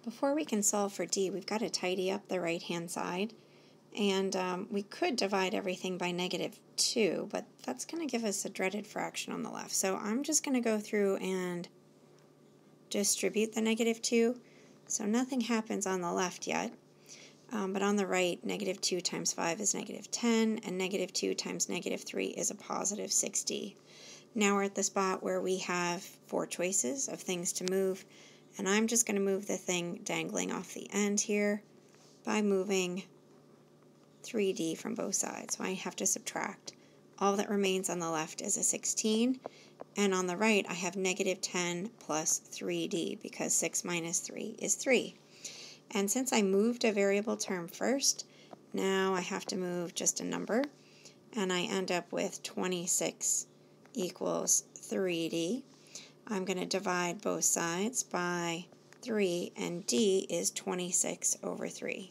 Before we can solve for d, we've got to tidy up the right-hand side. And we could divide everything by -2, but that's going to give us a dreaded fraction on the left. So I'm just going to go through and distribute the -2. So nothing happens on the left yet. But on the right, -2 times 5 is -10, and -2 times -3 is a positive 6d. Now we're at the spot where we have 4 choices of things to move, and I'm just going to move the thing dangling off the end here by moving 3d from both sides. So I have to subtract. All that remains on the left is a 16, and on the right I have -10 plus 3d, because 6 minus 3 is 3. And since I moved a variable term first, now I have to move just a number, and I end up with 26 equals 3d. I'm going to divide both sides by 3, and d is 26 over 3.